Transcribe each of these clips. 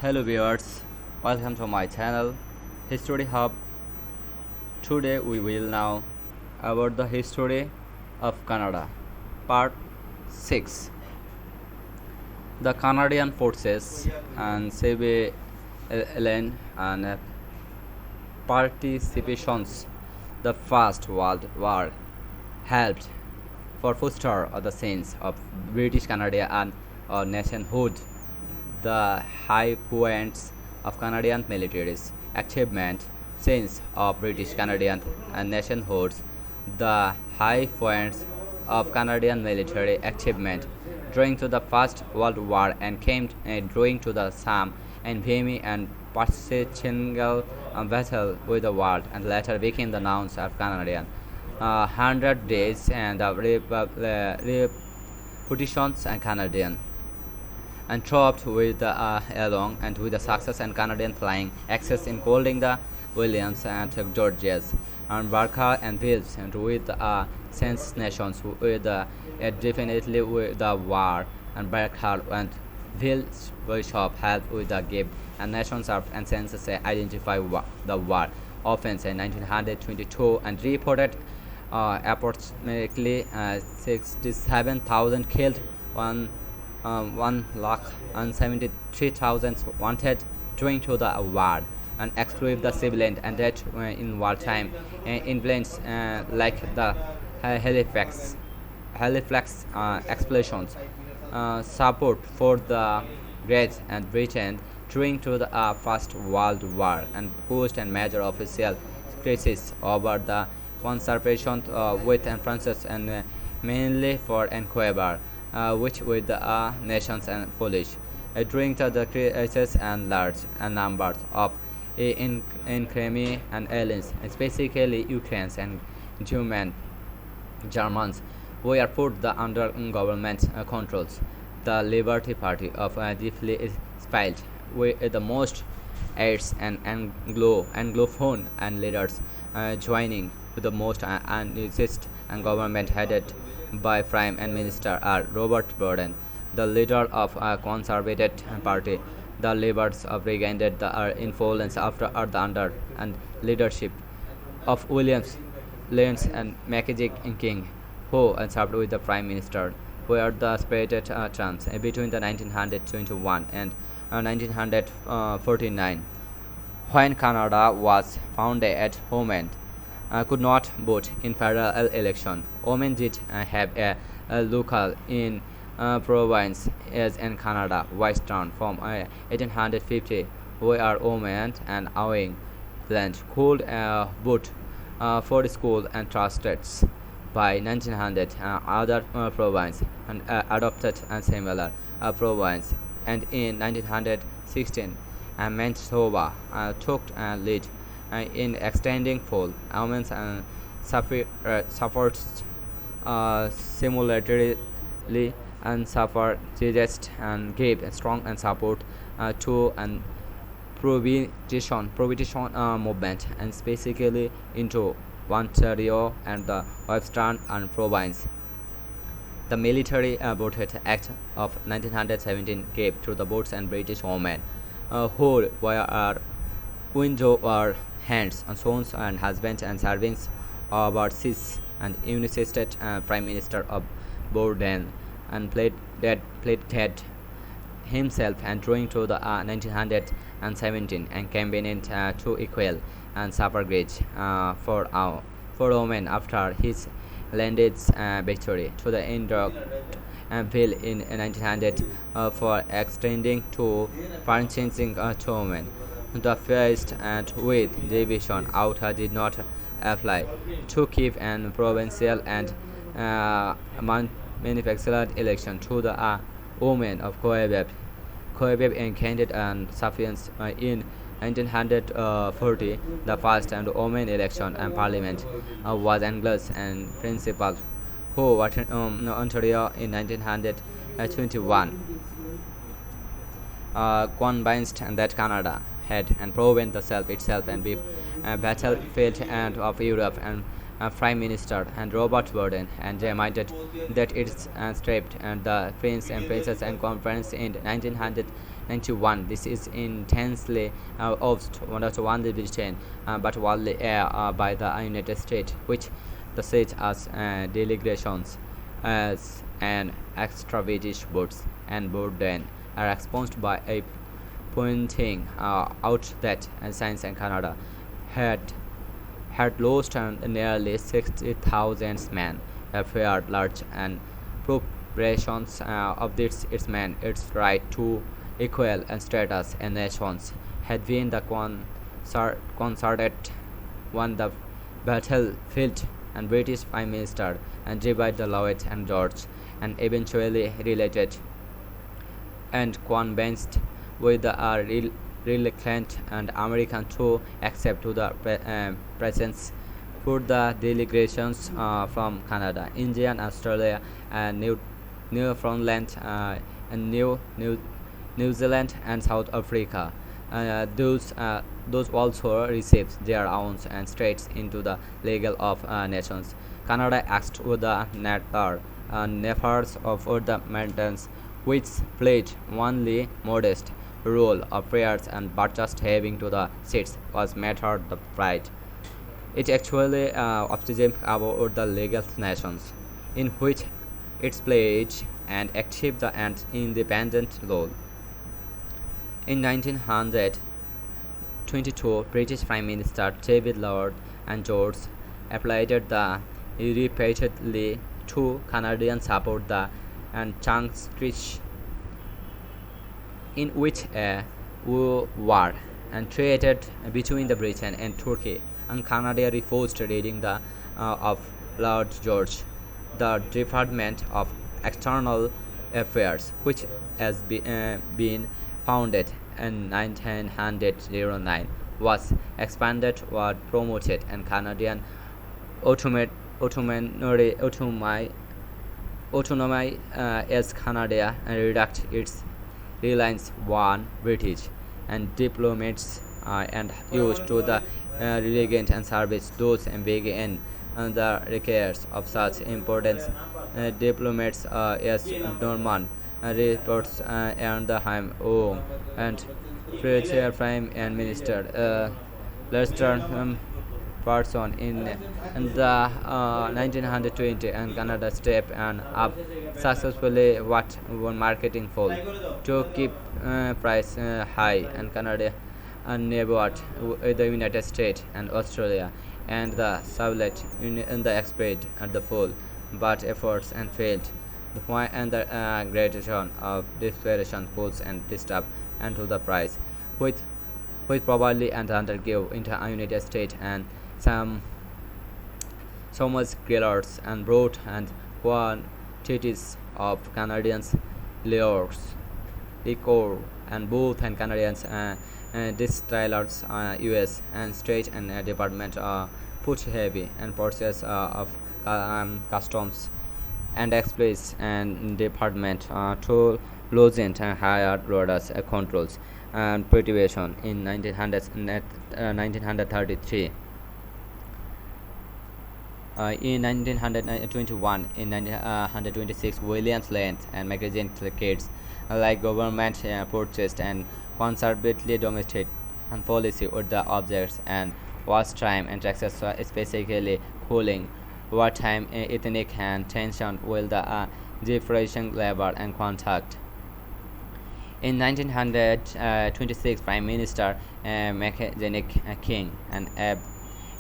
Hello viewers, welcome to my channel History Hub. Today we will know about the history of Canada, part 6. The Canadian forces and civilian and participations the First World War helped for foster the sense of British Canada and nationhood. The high points of Canadian military's achievement since of British Canadian and nationhood. The high points of Canadian military achievement during to the First World War and came during to the Somme and Vimy and persistent battle with the world and later became the nouns of Canadian. 100 days and the reputations and Canadian and trooped with along and with the success and Canadian flying access in holding the Williams and Georges and Barca and Wills and with sense nations with definitely with the war and Barca and Wills Bishop helped with the gift and nations of and census identify the war offense in 1922 and reported approximately 67,000 killed, 1,73,000 wanted during to the war, and exclude the civilian and death in wartime influence like the Halifax explosions. Support for the Great and Britain during to the First World War and pushed and major official crisis over the conservation with and Francis and mainly for Quebec, which with the nations and Polish. During the crisis and large numbers of enemy and aliens, especially Ukrainians and Germans, were put under government controls. The Liberty Party of deeply spilled with the most aides and Anglophone and leaders joining with the most resist and government headed by Prime and Minister Robert Borden, the leader of a Conservative Party. The Liberals regained the influence after the under and leadership of Williams, Lyons and Mackenzie King, who served with the Prime Minister, were the separated terms between the 1921 and 1949. When Canada was founded at Homeland, could not vote in federal election. Women did have a local in province as in Canada, Western from 1850, where women and owing land could vote for school and trusts. By 1900, other province and adopted a similar province, and in 1916, Manitoba took lead in extending full women's and supports similarly and suffragists and gave a strong and support to and prohibition movement and specifically into Ontario and the Western and province. The Military Voted Act of 1917 gave to the votes and British women who were window or hands and sons and husbands and servants overseas and Unisysted Prime Minister of Borden and played dead himself and drawing to the 1917 and campaigned to equal and suffrage for women after his landed victory to the Indoc bill in 1900 for extending to purchasing to women. The first and with division outer did not apply to keep an provincial and manufactured election to the women of Quebec. Quebec encountered and sufferance in 1940. The first and women election and parliament was Anglers and principal who were Ontario in 1921. Convinced that Canada had and proven the self itself and be battlefield and of Europe and Prime Minister and Robert Borden and reminded that it's stripped and the Prince and Princess and Conference in 1900 1891. This is intensely opposed not only Britain but widely by the United States, which the such as delegations as an extra British boats and Burden are exposed by a pointing out that science in Canada had lost nearly 60,000 men, fared large and preparations of its men, its right to equal and status and nations, had been the concerted won the battlefield and British Prime Minister and divided the Lloyd and George and eventually related and convinced with the reluctant and American to accept to the presence put the delegations from Canada, India, and Australia, and Newfoundland, and New Zealand, and South Africa. Those also received their own and states into the legal of nations. Canada asked with the Natar neighbors of the mountains, which played only modest role of prayers and but just having to the seats was matter the pride. It actually optimism about the legal nations, in which it played and achieved the and independent role. In 1922, British Prime Minister David Lloyd and George applied the repeatedly to Canadian support the and Changstrich, in which a war and traded between the Britain and Turkey, and Canada refused reading the of Lord George. The Department of External Affairs, which has been founded in 1909, was expanded, was promoted, and Canadian autonomy as Canada reduced its reliance on British and diplomats and used to the relegate and service those engaged in the requires of such important diplomats as Norman reports and the Heim and future Prime and Minister Lester person in the 1920 and Canada step and up successfully what one marketing for to keep price high and Canada and neighbored the United States and Australia and the Soviet Union in the expert at the full but efforts and failed. The point and the gradation of desperation puts and disturb and to the price with probably and undergive into United States and some so much grillers and brought and quantities of Canadians liquor and both and Canadians distillers US and state and department put heavy and purchase of customs and express and department to loosen and higher borders controls and prohibition in 1933. In 1921, in 1926, Williams Land and magazine kids like government purchased and conservatively domestic and policy with the objects and wartime and taxes specifically cooling wartime ethnic and tension with the differential labor and contact. In 1926, Prime Minister Mackenzie King and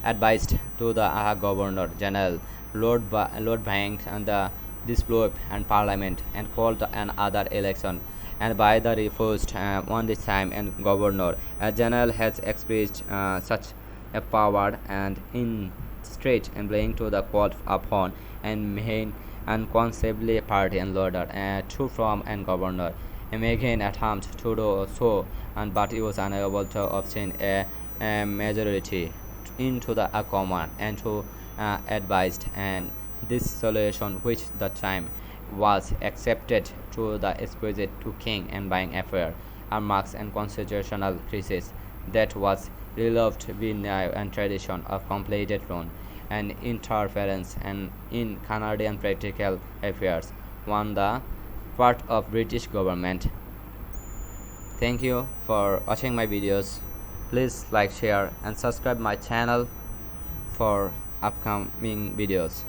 advised to the Governor General Lord Bank and the dissolved and Parliament and called another election. And by the refused on this time, and Governor General has expressed such a power and in straight and playing to the called upon and main and conceivably party and leader to from and governor. Making attempt to do so, and but he was unable to obtain a majority into the command and to advised and this solution which the time was accepted to the exquisite to king and buying affair and marks and constitutional crisis that was reloved with now and tradition of completed run and interference and in Canadian practical affairs on the part of British government. Thank you for watching my videos. Please like, share and subscribe my channel for upcoming videos.